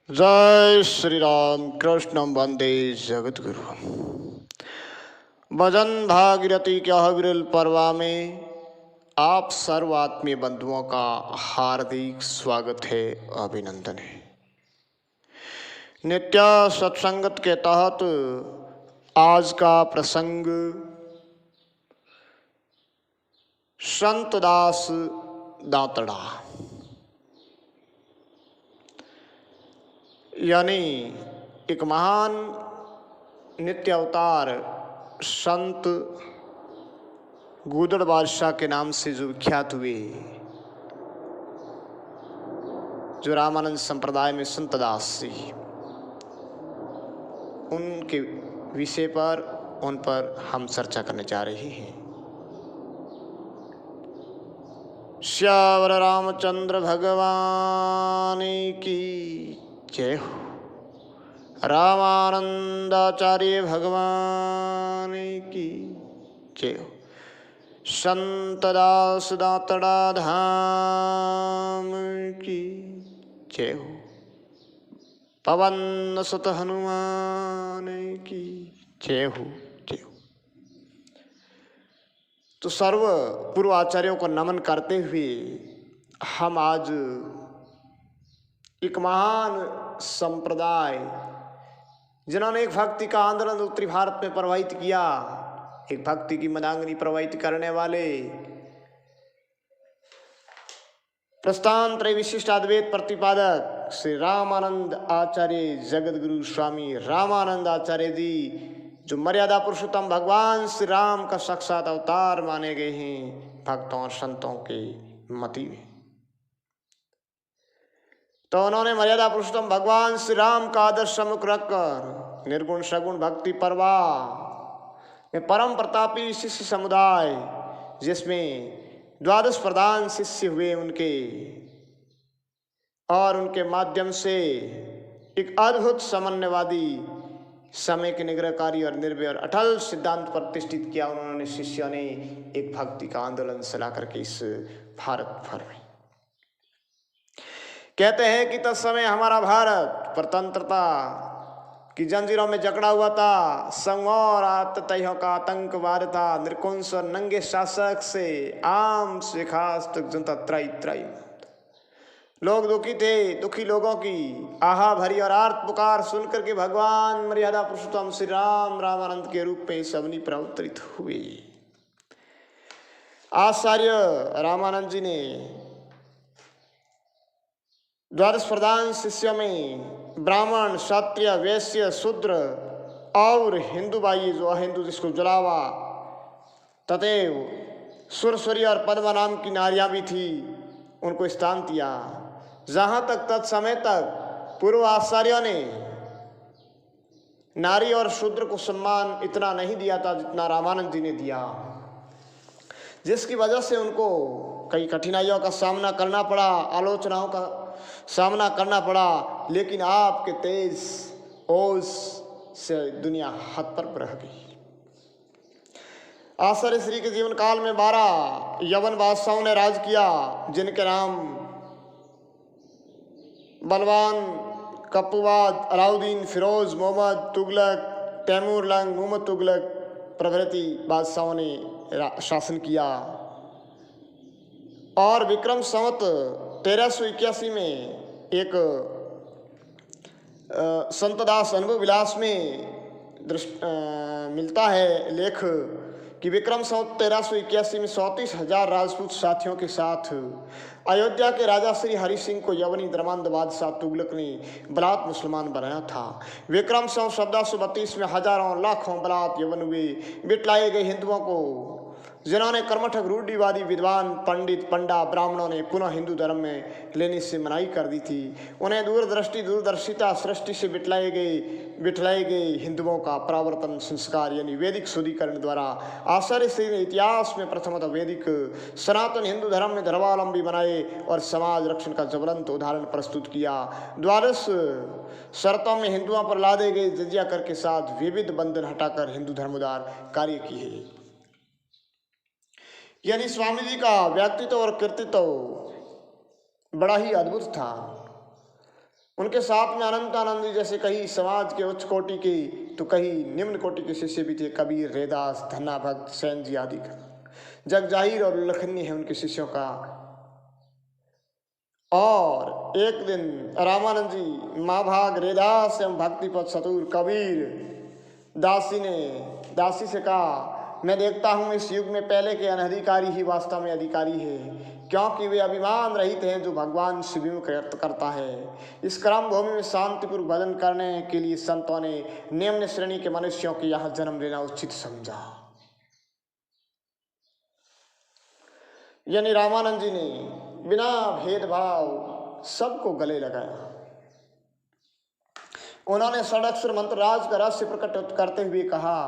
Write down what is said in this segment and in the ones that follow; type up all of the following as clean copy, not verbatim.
जय श्री राम कृष्ण वंदे जगत गुरु। भजन भागीरथी क्या विरल पर्वा में आप सर्व आत्मीय बंधुओं का हार्दिक स्वागत है, अभिनंदन है। नित्य सत्संगत के तहत आज का प्रसंग संतदास दातड़ा यानी एक महान नित्य अवतार संत गूदड़ बादशाह के नाम से जो विख्यात हुए, जो रामानंद संप्रदाय में संत दास जी, उनके विषय पर उन पर हम चर्चा करने जा रहे हैं। श्यावर रामचंद्र भगवान की जय हो। रामानंदाचार्य भगवान की जय हो। संतदास दातड़ा धाम की जय हो। पवन सुत हनुमान की जय हो, जय हो। तो सर्व पूर्व आचार्यों को नमन करते हुए हम आज एक महान संप्रदाय, जिन्होंने एक भक्ति का आंदोलन उत्तरी भारत में प्रवाहित किया, एक भक्ति की मदांगनी प्रवाहित करने वाले प्रस्थान त्रय विशिष्ट अद्वैत प्रतिपादक श्री रामानंद आचार्य जगत गुरु स्वामी रामानंद आचार्य जी, जो मर्यादा पुरुषोत्तम भगवान श्री राम का साक्षात अवतार माने गए हैं भक्तों और संतों के मति में। तो उन्होंने मर्यादा पुरुषोत्तम भगवान श्री राम का आदर्श सम्मुख रखकर निर्गुण सगुण भक्ति प्रवाह में परम प्रतापी शिष्य समुदाय, जिसमें 12 प्रधान शिष्य हुए उनके, और उनके माध्यम से एक अद्भुत समन्वयवादी, समय के निग्रहकारी और निर्भय और अटल सिद्धांत प्रतिष्ठित किया उन्होंने शिष्यों ने एक भक्ति का आंदोलन चला करके इस भारत भर में। कहते हैं कि तत्समय हमारा भारत प्रतंत्रता की जंजीरों में जकड़ा हुआ था, संघों और आतताइयों का आतंकवाद था, निरकुंस और नंगे शासक से आम से खास तक जनता त्राई त्राई लोग दुखी थे। दुखी लोगों की आहा भरी और आर्त पुकार सुनकर के भगवान मर्यादा पुरुषोत्तम श्री राम रामानंद के रूप में सबनी पर अवतरित हुए। आचार्य रामानंद जी ने 12 प्रधान शिष्यों में ब्राह्मण, क्षत्रिय, वैश्य, शूद्र और हिंदू बाई जो अहिंदू जिसको जलावा, तथैव सुरसुरी और पद्मा नाम की नारियां भी थी, उनको स्थान दिया। जहां तक तत्समय तक पूर्व आचार्यों ने नारी और शूद्र को सम्मान इतना नहीं दिया था जितना रामानंद जी ने दिया, जिसकी वजह से उनको कई कठिनाइयों का सामना करना पड़ा, आलोचनाओं का सामना करना पड़ा, लेकिन आपके तेज ओज से दुनिया हाथ पर रह गई। आचार्य श्री के जीवन काल में 12 यवन बादशाहों ने राज किया, जिनके नाम बलवान, कपूबाद, अलाउद्दीन, फिरोज, मोहम्मद, तुगलक, तैमूर लंग, मोहम्मद तुगलक प्रभृति बादशाहों ने शासन किया। और विक्रम संवत 1381 में एक संतदास अनुभव विलास में मिलता है लेख कि विक्रम संवत 1381 में 34,000 राजपूत साथियों के साथ अयोध्या के राजा श्री हरि सिंह को यवनी धर्मांध बादशाह तुगलक ने बलात् मुसलमान बनाया था। विक्रम संवत 1432 में हजारों लाखों बलात् यवन हुए, बिटलाए गए हिंदुओं को, जिन्होंने कर्मठक रूढ़िवादी विद्वान पंडित पंडा ब्राह्मणों ने पुनः हिंदू धर्म में लेने से मनाही कर दी थी। उन्हें दूरदृष्टि दूरदर्शिता सृष्टि से बिटलाए गए हिंदुओं का परावर्तन संस्कार यानी वैदिक शुद्धिकरण द्वारा आचार्य श्री ने इतिहास में प्रथमतः वैदिक सनातन हिंदू धर्म में धर्मावलंबी बनाए और समाज रक्षण का ज्वलंत उदाहरण प्रस्तुत किया। 12 शर्तों में हिंदुओं पर लादे गए जजिया कर के साथ विविध बंधन हटाकर हिंदू धर्मोद्धार कार्य किए। यानी स्वामी जी का व्यक्तित्व और कृतित्व बड़ा ही अद्भुत था। उनके साथ में अनंतानंद जी जैसे कई समाज के उच्च कोटि के तो कई निम्न कोटि के शिष्य भी थे। कबीर, रैदास, धन्ना भक्त, सैन जी आदि का जग जाहिर और उल्लेखनीय है उनके शिष्यों का। और एक दिन रामानंद जी, महाभाग, रैदास एवं भक्तिपद चतुर कबीर दासी से कहा, मैं देखता हूँ इस युग में पहले के अनधिकारी ही वास्तव में अधिकारी है, क्योंकि वे अभिमान रहित हैं जो भगवान शिव करता है। इस क्रम भूमि में शांतिपूर्वक भजन करने के लिए संतों ने निम्न श्रेणी के मनुष्यों के यहाँ जन्म लेना उचित समझा। यानी रामानंद जी ने बिना भेदभाव सबको गले लगाया। उन्होंने षडाक्षर मंत्र राज का रहस्य प्रकट करते हुए कहा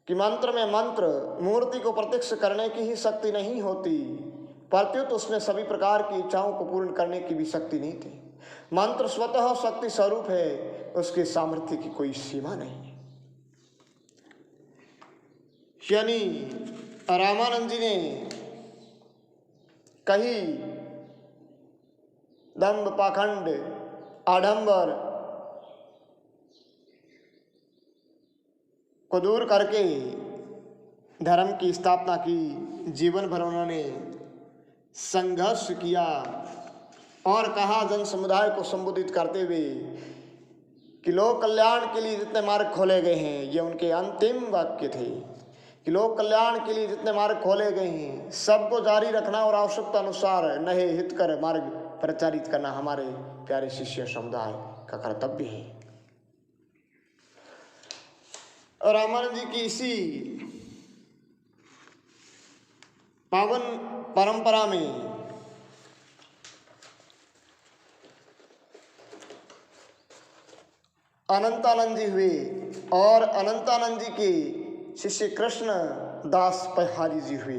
कि मंत्र में मंत्र मूर्ति को प्रत्यक्ष करने की ही शक्ति नहीं होती, प्रत्युत उसमें सभी प्रकार की इच्छाओं को पूर्ण करने की भी शक्ति नहीं थी। मंत्र स्वतः शक्ति स्वरूप है, उसके सामर्थ्य की कोई सीमा नहीं। यानी रामानंद जी ने कही दंभ, पाखंड, आडंबर को दूर करके धर्म की स्थापना की। जीवन भर उन्होंने संघर्ष किया और कहा जन समुदाय को संबोधित करते हुए कि लोक कल्याण के लिए जितने मार्ग खोले गए हैं, ये उनके अंतिम वाक्य थे कि लोक कल्याण के लिए जितने मार्ग खोले गए हैं सबको जारी रखना और आवश्यकता अनुसार नए हित कर मार्ग प्रचारित करना हमारे प्यारे शिष्य समुदाय का कर्तव्य है। और रामानंद जी की इसी पावन परंपरा में अनंतानंद जी हुए और अनंतानंद जी के शिष्य कृष्ण दास पहारी जी हुए।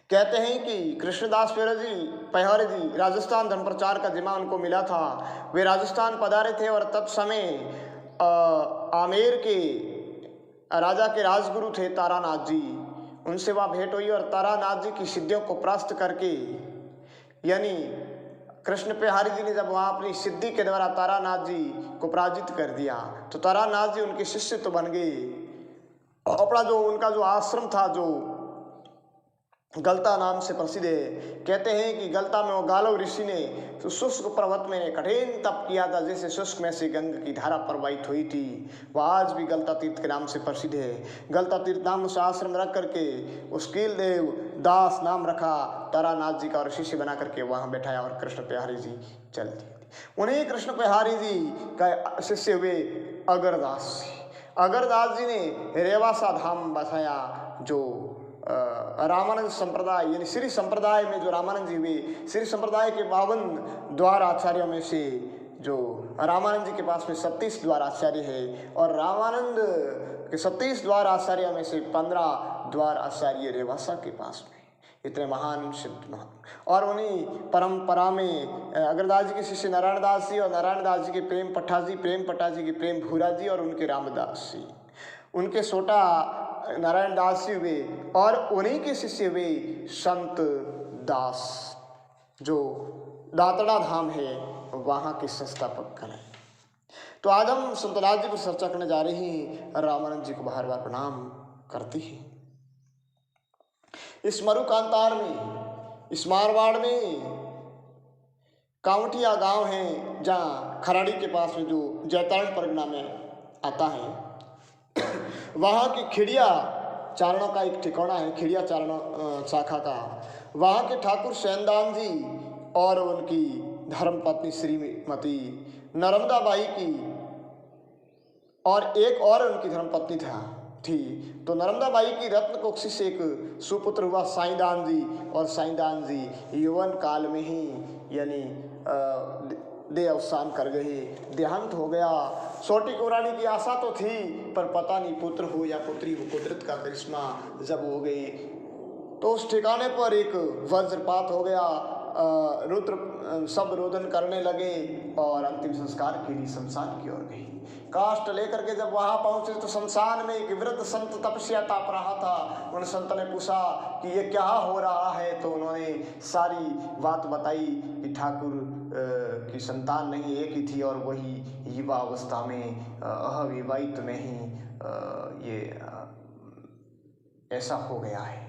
कहते हैं कि कृष्णदास पहारी जी राजस्थान धर्म प्रचार का जिम्मा उनको मिला था। वे राजस्थान पधारे थे और तत्समय आमेर के राजा के राजगुरु थे तारानाथ जी, उनसे वह भेंट हुई और तारानाथ जी की सिद्धियों को परास्त करके, यानी कृष्ण बिहारी जी ने जब वहाँ अपनी सिद्धि के द्वारा तारानाथ जी को पराजित कर दिया तो तारानाथ जी उनके शिष्य तो बन गए। अपना जो उनका जो आश्रम था जो गलता नाम से प्रसिद्ध है, कहते हैं कि गलता में वो गालव ऋषि ने तो शुष्क पर्वत में कठिन तप किया था, जैसे शुष्क में से गंगा की धारा प्रवाहित हुई थी। वह आज भी गलता तीर्थ के नाम से प्रसिद्ध है। गलता तीर्थ नाम उस आश्रम रख करके उस कीलदेव दास नाम रखा तारानाथ जी का और शिष्य बना करके वहाँ बैठाया और कृष्ण बिहारी जी चल दिए। उन्हीं कृष्ण बिहारी जी का शिष्य हुए अगरदास जी। अगरदास जी ने रेवासा धाम बसाया जो रामानंद संप्रदाय यानी श्री संप्रदाय में जो रामानंद जी हुए, श्री संप्रदाय के 52 द्वार आचार्यों में से जो रामानंद जी के पास में 37 द्वार आचार्य है और रामानंद के 37 द्वार आचार्यों में से 15 द्वार आचार्य रेवासा के पास में। इतने महान सिद्ध महान। और उन्हीं परंपरा में अगरदास जी के शिष्य नारायण दास जी और नारायण दास जी के प्रेम पट्टा जी के प्रेम भूरा जी और उनके रामदास जी, उनके सोटा नारायण दास जी हुए और उन्हीं के शिष्य हुए संत दास जो दातड़ा धाम है वहाँ के संस्थापक हैं। तो आज हम संत दास जी को चर्चा करने जा रहे हैं। रामानंद जी को बार बार प्रणाम करते हैं। इस मरुकांतार में, इस मारवाड़ में कांवटिया गांव है जहाँ खराड़ी के पास में जो जैतारण परगना में आता है, वहाँ की खिड़िया चारणों का एक ठिकाना है, खिड़िया चारण शाखा का। वहाँ के ठाकुर सैनदान जी और उनकी धर्मपत्नी श्रीमती नर्मदा बाई की और एक और उनकी धर्मपत्नी थी। तो नर्मदा बाई की रत्न कोक्षी से एक सुपुत्र हुआ साईदान जी और साईदान जी यौवन काल में ही यानी देह अवसान कर गए, देहांत हो गया। छोटी कुरानी की आशा तो थी पर पता नहीं पुत्र हो या पुत्री हो, कुदरत का करिश्मा जब हो गई तो उस ठिकाने पर एक वज्रपात हो गया। रुद्र सब रोदन करने लगे और अंतिम संस्कार के लिए शमशान की ओर गई। काष्ठ लेकर के जब वहां पहुंचे तो शमशान में एक वृद्ध संत तपस्या ताप रहा था। उन संत ने पूछा कि ये क्या हो रहा है, तो उन्होंने सारी बात बताई कि ठाकुर की संतान नहीं, एक ही थी और वही युवा अवस्था में अविवाहित में ही ये ऐसा हो गया है।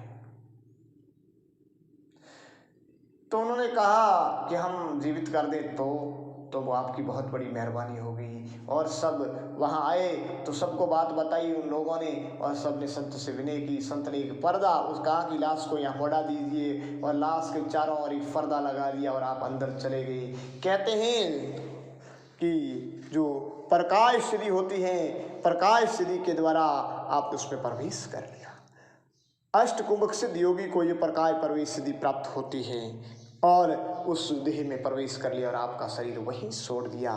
तो उन्होंने कहा कि हम जीवित कर दें तो वो आपकी बहुत बड़ी मेहरबानी होगी। और सब वहाँ आए तो सबको बात बताई उन लोगों ने, और सब ने संत से विनय की। संत ने एक पर्दा उस कहा की लाश को यहाँ बढ़ा दीजिए, और लाश के चारों ओर एक पर्दा लगा दिया और आप अंदर चले गए। कहते हैं कि जो प्रकाश सिद्धि होती है, प्रकाश सिद्धि के द्वारा आप उसमें प्रवेश कर लिया। अष्टकुंभक सिद्ध योगी को ये प्रकाश प्रवेश सिद्धि प्राप्त होती है, और उस देह में प्रवेश कर लिया और आपका शरीर वहीं छोड़ दिया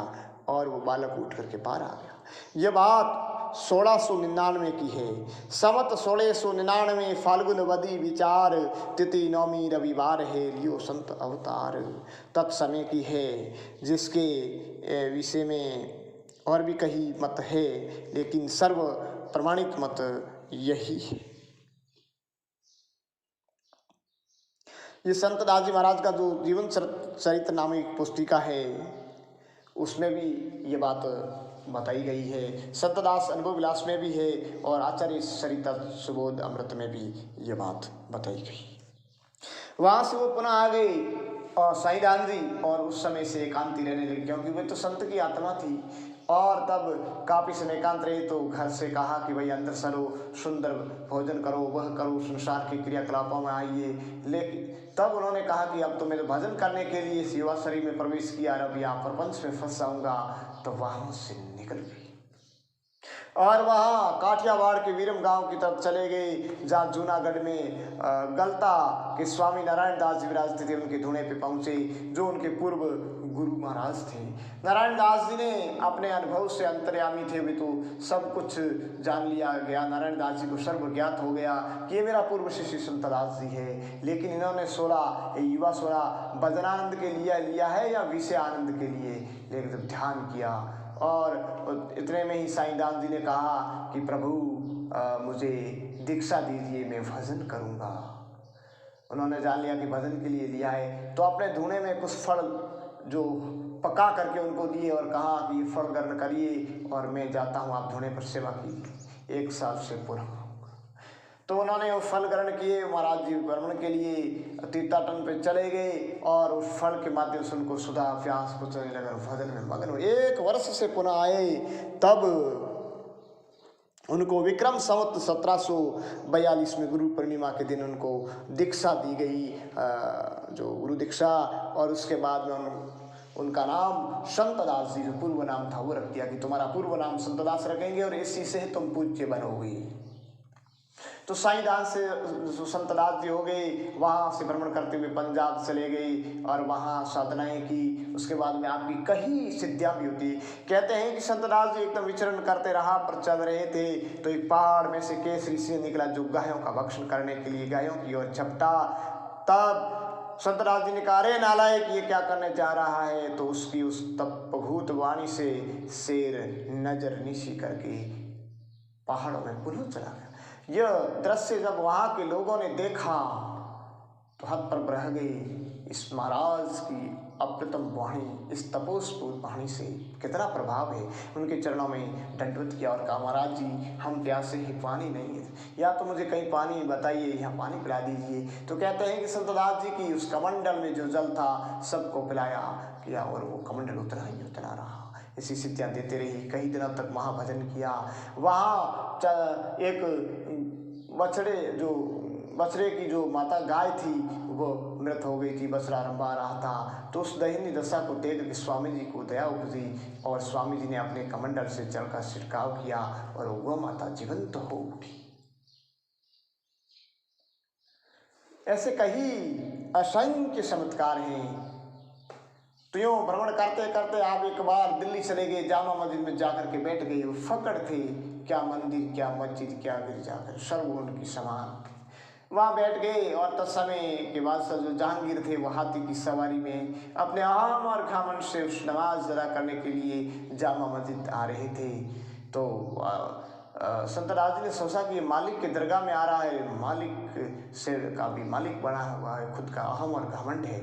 और वो बालक उठ करके पार आ गया। ये बात 1699 की है। संवत 1699 फाल्गुन वदी विचार, तिथि नौमी रविवार है, लियो संत अवतार। तत्समय की है, जिसके विषय में और भी कई मत है, लेकिन सर्व प्रमाणिक मत यही है। ये संत दास जी महाराज का जो जीवन चरित्र नामक पुस्तिका है, उसमें भी ये बात बताई गई है। संत दास अनुभव विलास में भी है, और आचार्य सरिता सुबोध अमृत में भी ये बात बताई गई। वहाँ से वो पुनः आ गए और साईं जी, और उस समय से एकांती रहने लगे, क्योंकि वे तो संत की आत्मा थी। और तब काफ़ी समय एकांत रहे तो घर से कहा कि भाई अंदर सरो, सुंदर भोजन करो, वह करो, संसार के क्रियाकलापों में आइए। लेकिन तब उन्होंने कहा कि अब तो मैं तो भजन करने के लिए इस युवा शरीर में प्रवेश किया, अब यहाँ प्रपंच में फंस जाऊँगा। तो वहाँ से निकल गई और वहाँ काठियावाड़ के वीरम गांव की तरफ चले गए, जहाँ जूनागढ़ में गलता के स्वामी नारायण दास जी विराजते थे। उनके धुने पे पहुँचे, जो उनके पूर्व गुरु महाराज थे। नारायण दास जी ने अपने अनुभव से, अंतर्यामी थे वे, तो सब कुछ जान लिया गया। नारायण दास जी को सर्व ज्ञात हो गया कि ये मेरा पूर्व शिष्य संत दास जी है। लेकिन इन्होंने युवा 16 भजनानंद के लिए लिया है या विषय आनंद के लिए, लेकिन जब ध्यान किया और इतने में ही साईं दास जी ने कहा कि प्रभु मुझे दीक्षा दीजिए, मैं भजन करूँगा। उन्होंने जान लिया कि भजन के लिए लिया है, तो अपने धुने में कुछ फल जो पका करके उनको दिए और कहा कि ये फल ग्रहण करिए और मैं जाता हूँ, आप धुने पर सेवा कीजिए, 1 साल से पूरा। तो उन्होंने वो फल ग्रहण किए। महाराज जी भ्रमण के लिए तीर्थाटन पे चले गए, और उस फल के माध्यम से उनको सुधा प्यास पुछने लगा, भजन में मगन हुए। 1 वर्ष से पुनः आए, तब उनको विक्रम संवत 1742 में गुरु पूर्णिमा के दिन उनको दीक्षा दी गई, जो गुरु दीक्षा। और उसके बाद में उनका नाम संत दास जी, जो पूर्व नाम था वो रख दिया कि तुम्हारा पूर्व नाम संत दास रखेंगे और इसी से तुम पूज्य बनोगे। तो साईं दास से जो संत दास जी हो गए, वहाँ से भ्रमण करते हुए पंजाब चले गए और वहाँ साधनाएं की। उसके बाद में आपकी कई सिद्धियाँ भी होती। कहते हैं कि संत दास जी एकदम विचरण करते रहा पर चल रहे थे, तो एक पहाड़ में से केसरी सिंह निकला, जो गायों का भक्षण करने के लिए गायों की ओर झपटा। तब संत दास जी ने कहा, अरे नालायक, ये क्या करने जा रहा है। तो उसकी उस तपभूत वाणी से शेर नजर निशी करके पहाड़ों में पुनः चला गया। यह दृश्य जब वहाँ के लोगों ने देखा तो हद पर रह गई। इस महाराज की अप्रतिम वाणी, इस तपोस्फूर्त वाणी से कितना प्रभाव है। उनके चरणों में दंडवत किया और कहा, महाराज जी हम प्यासे ही, पानी नहीं है, या तो मुझे कहीं पानी बताइए, यहाँ पानी पिला दीजिए। तो कहते हैं कि संत दास जी की उस कमंडल में जो जल था सबको पिलाया किया, और वो कमंडल उतना ही उतना रहा। इसी सिद्धियाँ देते रही, कई दिनों तक महाभजन किया। वहाँ एक बछड़े की जो माता गाय थी वो मृत हो गई थी, बछड़ा रंभा रहा था। तो उस दयनीय दशा को देख के स्वामी जी को दया उपजी, और स्वामी जी ने अपने कमंडल से जल का छिड़काव किया और वो माता जीवंत हो उठी। ऐसे कई असंख्य चमत्कार हैं। तो यूँ भ्रमण करते करते आप एक बार दिल्ली चले गए, जामा मस्जिद में जाकर के बैठ गए। वो फकड़ थे, क्या मंदिर, क्या मस्जिद, क्या गिरजाघर, सर्व उनकी समान थे। वहाँ बैठ गए, और तत्समय के बादशाह जो जहांगीर थे, वो हाथी की सवारी में अपने आम और खामन से उस नमाज अदा करने के लिए जामा मस्जिद आ रहे थे। तो संत दास जी ने सोचा कि ये मालिक के दरगाह में आ रहा है, मालिक से का भी मालिक बना हुआ है, खुद का अहम और घमंड है।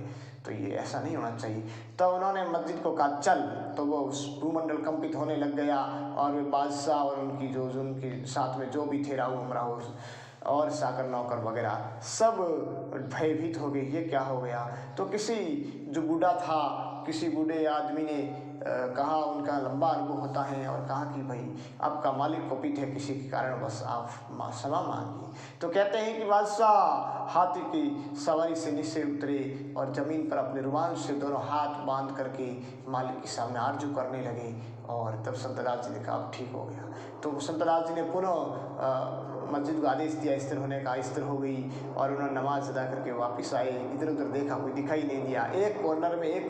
तो ये ऐसा नहीं होना चाहिए। तो उन्होंने मस्जिद को कहा चल, तो वो भूमंडल कंपित होने लग गया और वे बादशाह और उनकी जो उनके साथ में जो भी थे राहु अमराहु और साकर नौकर वगैरह सब भयभीत हो गए, ये क्या हो गया। तो किसी जो बूढ़ा था, किसी बूढ़े आदमी ने कहा, उनका लंबा अनुभव होता है, और कहा कि भाई आपका मालिक कुपित है किसी के कारण, बस आप क्षमा मांगिए। तो कहते हैं कि बादशाह हाथी की सवारी से नीचे उतरे और जमीन पर अपने रुमाल से दोनों हाथ बांध करके मालिक के सामने आरजू करने लगे। और तब संतदास जी ने कहा अब ठीक हो गया। तो संतदास जी ने पुनः मस्जिद को आदेश दिया स्थिर होने का, स्थिर हो गई और उन्होंने नमाज अदा करके वापस आए। इधर उधर देखा, कोई दिखाई नहीं दिया। एक कॉर्नर में एक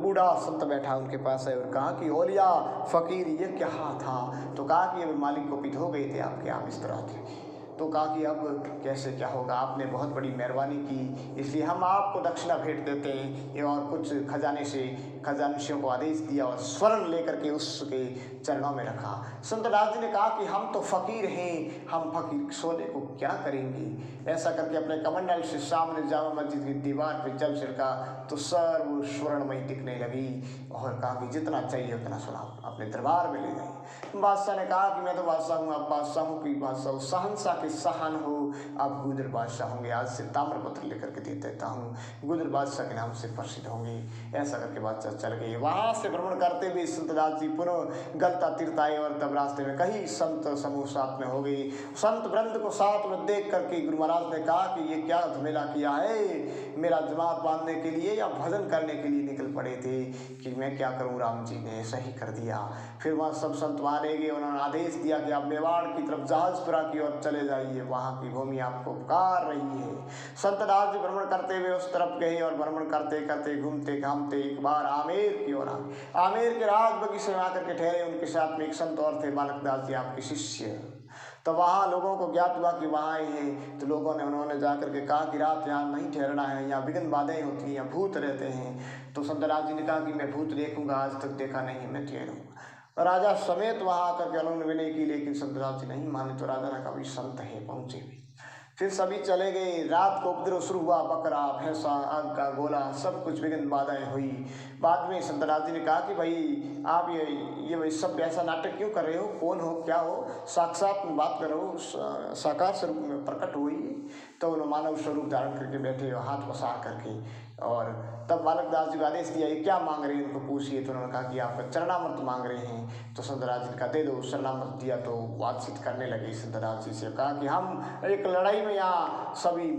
बूढ़ा संत बैठा उनके पास है और कहा कि औलिया फ़कीर ये क्या था। तो कहा कि अब मालिक कुपित हो गए थे आपके, आप इस तरह थे। तो कहा कि अब कैसे क्या होगा, आपने बहुत बड़ी मेहरबानी की, इसलिए हम आपको दक्षिणा भेंट देते हैं। और कुछ खजानशियों को आदेश दिया और स्वर्ण लेकर के उसके चरणों में रखा। संत दास जी ने कहा कि हम तो फ़कीर हैं, हम फ़कीर सोने को क्या करेंगे। ऐसा करके अपने कमंडल से सामने जामा मस्जिद की दीवार पर जब छिड़का तो सर्व स्वर्णमयी दिखने लगी और कहा कि जितना चाहिए उतना सोना अपने दरबार में ले जाए। बादशाह ने कहा कि मैं तो बादशाह हूँ, आप बादशाहों की बादशाह हो, शहंशाह के शाहन हो, आप गुजर बादशाह होंगे। आज से ताम्रपत्र लेकर के दे देता हूँ, गुजर बादशाह के नाम से प्रसिद्ध होंगे। ऐसा करके बादशाह चल गए। वहाँ से भ्रमण करते हुए संतदास जी पुनः गलता तीर्थ आए और तब रास्ते में कई संत समूह साथ में हो गए। संत वृंद को साथ में देख करके गुरु महाराज ने कहा कि ये क्या झमेला किया है, मेरा जमात बांधने के लिए या भजन करने के लिए निकल पड़े थे कि मैं क्या करूं। राम जी ने सही कर दिया। फिर वहाँ सब संत मारे गए। उन्होंने आदेश दिया कि आप मेवाड़ की तरफ जहाजपुरा की ओर चले जाइए, वहाँ की भूमि आपको पुकार रही है। संत दास जी भ्रमण करते हुए उस तरफ गए और भ्रमण करते करते घूमते घामते एक बार आमेर की ओर आए। आमेर के राज बगीचे में आकर के ठहरे। उनके साथ में एक संत और थे, बालक दास जी आपके शिष्य। तो वहाँ लोगों को ज्ञात हुआ कि वहाँ आए हैं। तो उन्होंने जाकर के कहा कि रात यहाँ नहीं ठहरना है, यहाँ विघ्न बाधाएं होती हैं, यहाँ भूत रहते हैं। तो संतराज जी ने कहा कि मैं भूत देखूंगा, आज तक देखा नहीं, मैं ठहरूंगा। राजा समेत वहाँ आकर के उन्होंने विनय की, लेकिन संतराज जी नहीं माने। तो राजा ने कहा भी संत है, पहुँचे भी। फिर सभी चले गए। रात को उपद्रव शुरू हुआ, बकरा भैंसा आग का गोला सब कुछ विघ्न बाधाएं हुई। बाद में संतराज जी ने कहा कि भाई आप ये सब ऐसा नाटक क्यों कर रहे हो, कौन हो, क्या हो, साक्षात में बात करो, साकार स्वरूप में प्रकट हुई। तो उन्होंने मानव स्वरूप धारण करके बैठे और हाथ पसार करके, और तब बालक दास जी को आदेश दिया ये क्या मांग रहे हैं, उनको पूछिए। तो उन्होंने कहा कि आपका चरणामृत मांग रहे हैं। तो संतराज जी ने कहा दे दो। चरणामृत दिया तो बातचीत करने लगे। संतराज जी से कहा कि हम एक लड़ाई में यहाँ सभी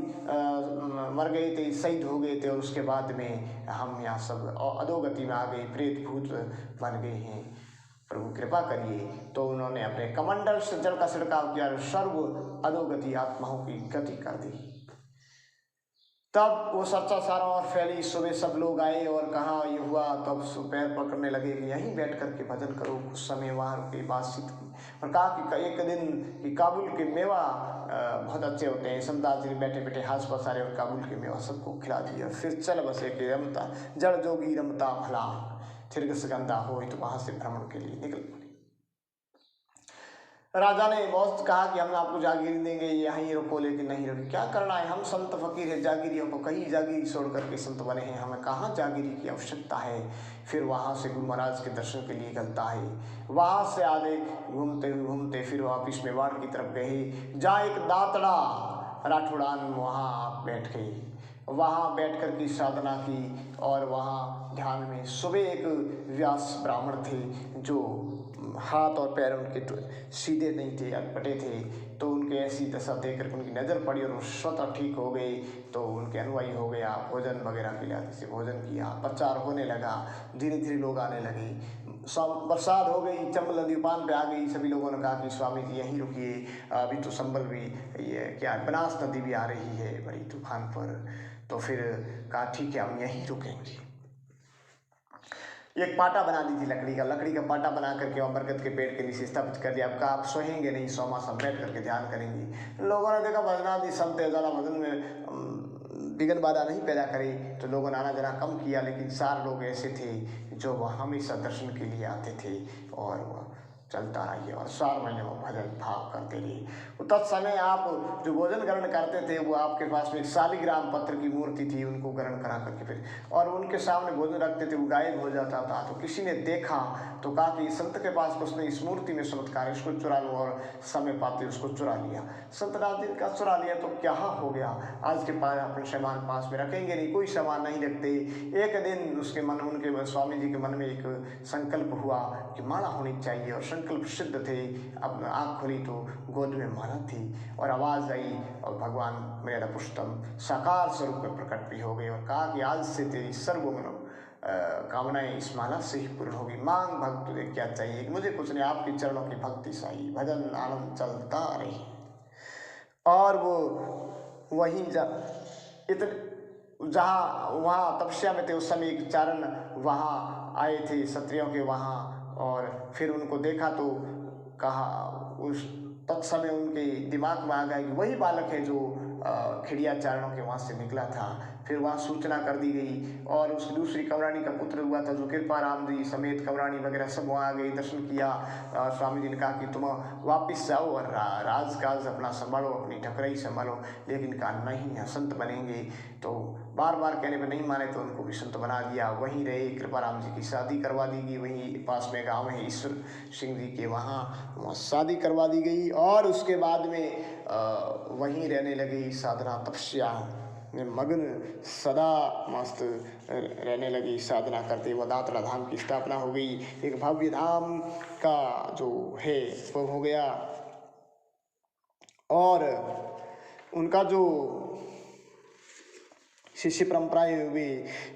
मर गए थे, शहीद हो गए थे, और उसके बाद में हम यहाँ सब अधोगति में आ गए, प्रेत भूत बन गए हैं, प्रभु कृपा करिए। तो उन्होंने अपने कमंडल से जल का छिड़काव किया और सर्व अधोगति आत्माओं की गति कर दी। तब वो सच्चा सारा और फैली। सुबह सब लोग आए और कहा ये हुआ। तब पैर पकड़ने लगे कि यहीं बैठ कर के भजन करो। कुछ समय वहाँ रुके, बातचीत की और कहा कि एक दिन कि काबुल के मेवा बहुत अच्छे होते हैं। संतदास जी बैठे बैठे हाथ पसारे और काबुल के मेवा सबको खिला दिया। फिर चल बसे के रमता जड़ जोगी रमता भला थिरग सुगंधा हो, तो वहाँ से भ्रमण के लिए निकल पड़े। राजा ने बहुत कहा कि हम आपको जागीरी देंगे, यहीं रुको, लेकिन नहीं रुके। क्या करना है, हम संत फकीर है, जागीरियों को कहीं जागीरी छोड़ करके संत बने हैं, हमें कहाँ जागीरी की आवश्यकता है। फिर वहाँ से गुरु महाराज के दर्शन के लिए निकलता है। वहाँ से आगे घूमते फिर वापिस मेवाड़ की तरफ गए, जहाँ एक दातड़ा राठौड़ान वहाँ बैठ गए। वहाँ बैठ कर की साधना की और वहाँ ध्यान में। सुबह एक व्यास ब्राह्मण थे जो हाथ और पैर उनके सीधे नहीं थे, अटपटे थे। तो उनके ऐसी दशा देख कर उनकी नज़र पड़ी और वो स्वतः ठीक हो गए। तो उनके अनुयायी हो गया, भोजन वगैरह खिलाते से भोजन किया, प्रचार होने लगा, धीरे धीरे लोग आने लगे। बरसात हो गई, चंबल नदी उफान पे आ गई। सभी लोगों ने कहा कि स्वामी जी यहीं रुकिए, अभी तो संबल भी ये क्या बनास नदी भी आ रही है बड़ी तूफान पर। तो फिर कहा ठीक है हम यहीं रुकेंगे। एक पाटा बना दी थी लकड़ी का पाटा बना करके वहाँ बरगद के पेड़ के नीचे स्थापित कर दिया। अब कहा आप सोएंगे नहीं, सोमा सब बैठ करके ध्यान करेंगे। लोगों ने देखा भजनादि संत ज़्यादा भजन में विघ्न बाधा नहीं पैदा करी, तो लोगों ने आना जरा कम किया। लेकिन 4 लोग ऐसे थे जो वह हमेशा दर्शन के लिए आते थे और चलता रहिए और स्वरमय भजन भाव करते रहिए। तत्समय आप जो भोजन ग्रहण करते थे वो आपके पास में शालिग्राम पत्र की मूर्ति थी, उनको ग्रहण करा करके फिर और उनके सामने भोजन रखते थे, वो गायब हो जाता था। तो किसी ने देखा तो कहा कि संत के पास कुछ नहीं, इस मूर्ति में चमत्कार है, इसको चुरा लो, और समय पाते उसको चुरा लिया। संत रामजी का चुरा लिया तो क्या हो गया, आज के पास अपने सामान पास में रखेंगे नहीं, कोई सामान नहीं रखते। एक दिन उसके मन उनके स्वामी जी के मन में एक संकल्प हुआ कि माला होनी चाहिए, और संकल्प सिद्ध थे। अब आँख खुली तो गोद में माला थी और आवाज़ आई और भगवान मेरा पुष्टम साकार स्वरूप में प्रकट भी हो गए और कहा कि आज से तेरी सर्वमनो कामनाएं इस माला से ही पूर्ण होगी। मांग भक्त तुझे क्या चाहिए, मुझे कुछ नहीं, आपके चरणों की भक्ति सही, भजन आनंद चलता रही। और वो वहीं जहाँ वहाँ तपस्या में थे उस समय एक चारण वहाँ आए थे क्षत्रियों के वहाँ, और फिर उनको देखा तो कहा, उस तत्समय उनके दिमाग में आ गया कि वही बालक है जो खिड़िया चारणों के वहाँ से निकला था। फिर वहाँ सूचना कर दी गई और उसकी दूसरी कमरानी का पुत्र हुआ था जो कृपाराम जी समेत कमरानी वगैरह सब वहाँ आ गई, दर्शन किया। स्वामी जी ने कहा कि तुम वापस जाओ और राजकाज अपना संभालो, अपनी ठकराई संभालो, लेकिन कहा नहीं, यहाँ संत बनेंगे। तो बार बार कहने पर नहीं माने तो उनको भी संत बना दिया। वहीं रहे, कृपाराम जी की शादी करवा दी गई, वहीं पास में गाँव है ईश्वर सिंह जी के वहाँ शादी करवा दी गई। और उसके बाद में वहीं रहने लगी, साधना तपस्या में मग्न सदा मस्त रहने लगी, साधना करते हुए दातरा धाम की स्थापना हो गई। एक भव्य धाम का जो है वो हो गया। और उनका जो शिष्य परंपराएं हुई,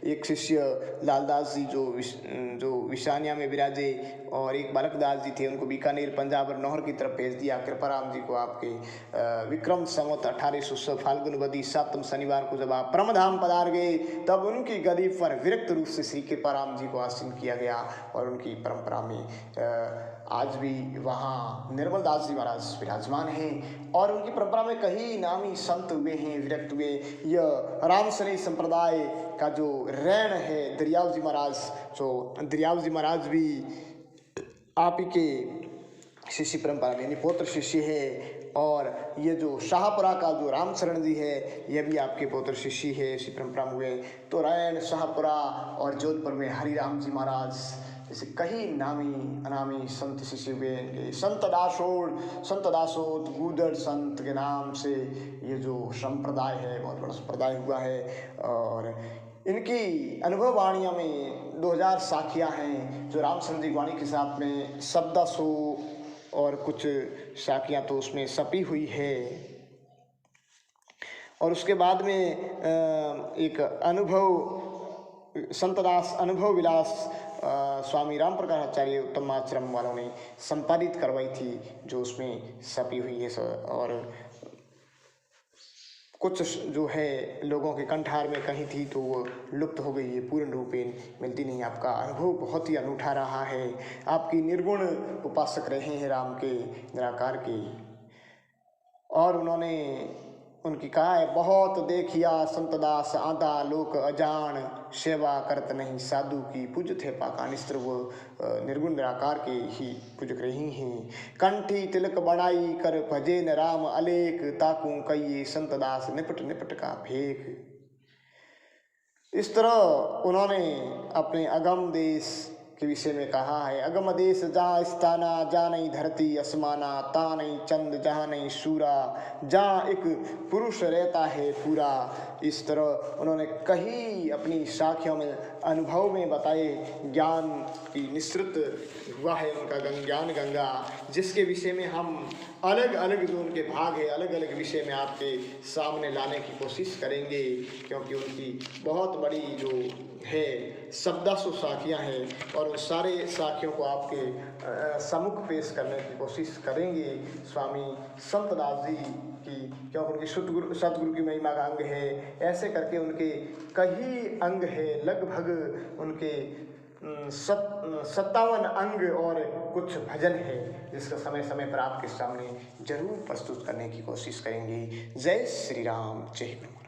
एक शिष्य लालदास जी जो विशानिया में विराजे, और एक बालकदास जी थे, उनको बीकानेर पंजाब और नौहर की तरफ भेज दिया। कृपाराम जी को आपके विक्रम संवत 1800 फाल्गुन वदी 7 शनिवार को जब आप परमधाम पधार गए तब उनकी गदी पर विरक्त रूप से श्री कृपाराम जी को आसीन किया गया। और उनकी परंपरा में आज भी वहाँ निर्मल दास जी महाराज विराजमान हैं। और उनकी परंपरा में कई नामी संत हुए हैं, विरक्त हुए। यह राम सनी संप्रदाय का जो रैण है दरियाव जी महाराज, जो दरियाव जी महाराज भी आप ही के शिष्य परंपरा में निपोत्र शिष्य है। और ये जो शाहपुरा का जो रामचरण जी है यह भी आपके पौत्र शिष्य है, इसी परंपरा में हुए। तो रैण, शाहपुरा और जोधपुर में हरिराम जी महाराज जैसे कई नामी अनामी संत शिष्य हुए। संत दासोद गूदड़ संत के नाम से ये जो संप्रदाय है बहुत बड़ा संप्रदाय हुआ है। और इनकी अनुभव वाणियों में 2000 साखियाँ हैं जो रामचंद्र जी वाणी के साथ में 1400 और कुछ साखियाँ तो उसमें छपी हुई है। और उसके बाद में एक अनुभव संतदास अनुभव विलास स्वामी राम प्रकाश आचार्य उत्तम आश्रम वालों ने संपादित करवाई थी, जो उसमें छपी हुई है। और कुछ जो है लोगों के कंठार में कहीं थी तो वो लुप्त हो गई है, पूर्ण रूपेण मिलती नहीं। आपका अनुभव बहुत ही अनूठा रहा है, आपकी निर्गुण उपासक रहे हैं राम के निराकार के। और उन्होंने उनकी कहा है, बहुत देखिया संतदास आधा लोक अजान, सेवा करत नहीं साधु की पूज थे पाका। निस्त्र वो निर्गुण निराकार के ही पूजक रही हैं। कंठी तिलक बनाई कर भजे न राम अलेख, ताकू कई संतदास निपट निपट का भेख। इस तरह उन्होंने अपने अगम देश के विषय में कहा है। अगम देश जहाँ स्थाना, जहाँ नहीं धरती असमाना, ता नहीं चंद जहाँ नहीं सूरा, जहाँ एक पुरुष रहता है पूरा। इस तरह उन्होंने कई अपनी साखियों में अनुभव में बताए। ज्ञान की निश्रित हुआ है उनका ज्ञान गंगा, जिसके विषय में हम अलग अलग जो उनके भाग है अलग अलग विषय में आपके सामने लाने की कोशिश करेंगे, क्योंकि उनकी बहुत बड़ी जो है 1400 साखियाँ हैं। और उन सारे साखियों को आपके सम्मुख पेश करने की कोशिश करेंगे स्वामी संतदास जी की, क्योंकि उनकी सतगुरु की महिमा का अंग है। ऐसे करके उनके कई अंग है, लगभग उनके 57 अंग और कुछ भजन है, जिसका समय समय पर आपके सामने जरूर प्रस्तुत करने की कोशिश करेंगे। जय श्री राम, जय गुरु।